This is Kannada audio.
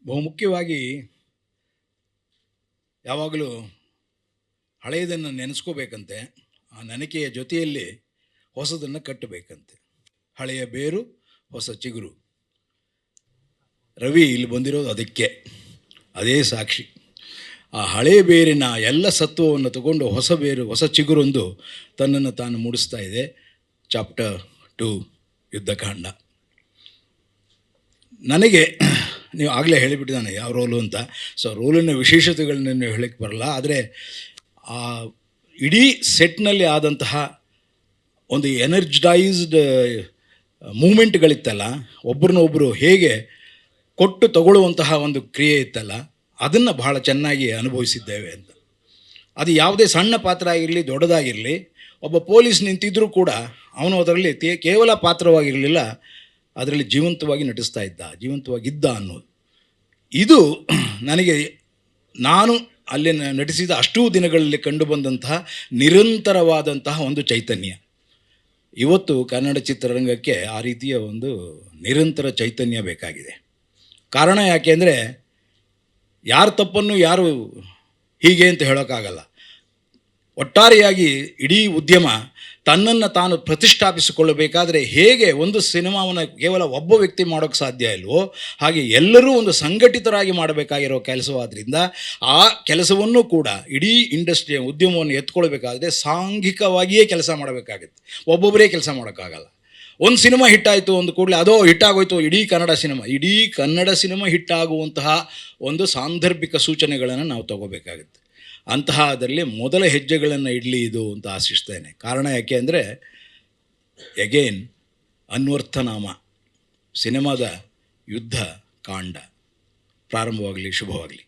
ಬಹುಮುಖ್ಯವಾಗಿ ಯಾವಾಗಲೂ ಹಳೆಯದನ್ನು ನೆನೆಸ್ಕೋಬೇಕಂತೆ, ಆ ನೆನಕೆಯ ಜೊತೆಯಲ್ಲಿ ಹೊಸದನ್ನು ಕಟ್ಟಬೇಕಂತೆ. ಹಳೆಯ ಬೇರು ಹೊಸ ಚಿಗುರು. ರವಿ ಇಲ್ಲಿ ಬಂದಿರೋದು ಅದಕ್ಕೆ, ಅದೇ ಸಾಕ್ಷಿ. ಆ ಹಳೆಯ ಬೇರಿನ ಎಲ್ಲ ಸತ್ವವನ್ನು ತಗೊಂಡು ಹೊಸ ಬೇರು ಹೊಸ ಚಿಗುರೊಂದು ತನ್ನನ್ನು ತಾನು ಮೂಡಿಸ್ತಾ ಇದೆ. ಚಾಪ್ಟರ್ 2 ಯುದ್ಧಕಾಂಡ. ನನಗೆ ನೀವು ಆಗಲೇ ಹೇಳಿಬಿಟ್ಟಿದ್ದಾನೆ ಯಾವ ರೋಲು ಅಂತ. ಸೊ ರೋಲಿನ ವಿಶೇಷತೆಗಳನ್ನ ಹೇಳಕ್ಕೆ ಬರಲ್ಲ, ಆದರೆ ಆ ಇಡೀ ಸೆಟ್ನಲ್ಲಿ ಆದಂತಹ ಒಂದು ಎನರ್ಜೈಸ್ಡ್ ಮೂಮೆಂಟ್ಗಳಿತ್ತಲ್ಲ, ಒಬ್ಬರನ್ನೊಬ್ಬರು ಹೇಗೆ ಕೊಟ್ಟು ತಗೊಳ್ಳುವಂತಹ ಒಂದು ಕ್ರಿಯೆ ಇತ್ತಲ್ಲ, ಅದನ್ನು ಬಹಳ ಚೆನ್ನಾಗಿ ಅನುಭವಿಸಿದ್ದೇವೆ ಅಂತ. ಅದು ಯಾವುದೇ ಸಣ್ಣ ಪಾತ್ರ ಆಗಿರಲಿ ದೊಡ್ಡದಾಗಿರಲಿ, ಒಬ್ಬ ಪೊಲೀಸ್ ನಿಂತಿದ್ದರೂ ಕೂಡ ಅವನು ಅದರಲ್ಲಿ ಕೇವಲ ಪಾತ್ರವಾಗಿರಲಿಲ್ಲ, ಅದರಲ್ಲಿ ಜೀವಂತವಾಗಿ ಜೀವಂತವಾಗಿದ್ದ ಅನ್ನೋದು. ಇದು ನನಗೆ ನಾನು ಅಲ್ಲಿ ನಟಿಸಿದ ಅಷ್ಟೂ ದಿನಗಳಲ್ಲಿ ಕಂಡುಬಂದಂತಹ ನಿರಂತರವಾದಂತಹ ಒಂದು ಚೈತನ್ಯ. ಇವತ್ತು ಕನ್ನಡ ಚಿತ್ರರಂಗಕ್ಕೆ ಆ ರೀತಿಯ ಒಂದು ನಿರಂತರ ಚೈತನ್ಯ ಬೇಕಾಗಿದೆ. ಕಾರಣ ಯಾಕೆ ಅಂದರೆ, ಯಾರ ತಪ್ಪನ್ನು ಯಾರು ಹೀಗೆ ಅಂತ ಹೇಳೋಕ್ಕಾಗಲ್ಲ. ಒಟ್ಟಾರೆಯಾಗಿ ಇಡೀ ಉದ್ಯಮ ತನ್ನನ್ನು ತಾನು ಪ್ರತಿಷ್ಠಾಪಿಸಿಕೊಳ್ಳಬೇಕಾದರೆ ಹೇಗೆ ಒಂದು ಸಿನಿಮಾವನ್ನು ಕೇವಲ ಒಬ್ಬ ವ್ಯಕ್ತಿ ಮಾಡೋಕ್ಕೆ ಸಾಧ್ಯ ಇಲ್ವೋ, ಹಾಗೆ ಎಲ್ಲರೂ ಒಂದು ಸಂಘಟಿತರಾಗಿ ಮಾಡಬೇಕಾಗಿರೋ ಕೆಲಸವಾದ್ದರಿಂದ ಆ ಕೆಲಸವನ್ನು ಕೂಡ ಇಡೀ ಇಂಡಸ್ಟ್ರಿಯ ಉದ್ಯಮವನ್ನು ಎತ್ಕೊಳ್ಬೇಕಾದ್ರೆ ಸಾಂಘಿಕವಾಗಿಯೇ ಕೆಲಸ ಮಾಡಬೇಕಾಗುತ್ತೆ. ಒಬ್ಬೊಬ್ಬರೇ ಕೆಲಸ ಮಾಡೋಕ್ಕಾಗಲ್ಲ. ಒಂದು ಸಿನಿಮಾ ಹಿಟ್ಟಾಯಿತು ಒಂದು ಕೂಡಲೇ ಅದೋ ಹಿಟ್ಟಾಗೋಯ್ತು ಇಡೀ ಕನ್ನಡ ಸಿನಿಮಾ ಹಿಟ್ಟಾಗುವಂತಹ ಒಂದು ಸಾಂದರ್ಭಿಕ ಸೂಚನೆಗಳನ್ನು ನಾವು ತಗೋಬೇಕಾಗುತ್ತೆ. ಅಂತಹದರಲ್ಲಿ ಮೊದಲ ಹೆಜ್ಜೆಗಳನ್ನು ಇಡಲಿ ಇದು ಅಂತ ಆಶಿಸ್ತೇನೆ. ಕಾರಣ ಯಾಕೆ ಅಂದರೆ, ಎಗೇನ್ ಅನ್ವರ್ಥನಾಮ ಸಿನಿಮಾದ ಯುದ್ಧ ಕಾಂಡ ಪ್ರಾರಂಭವಾಗಲಿ, ಶುಭವಾಗಲಿ.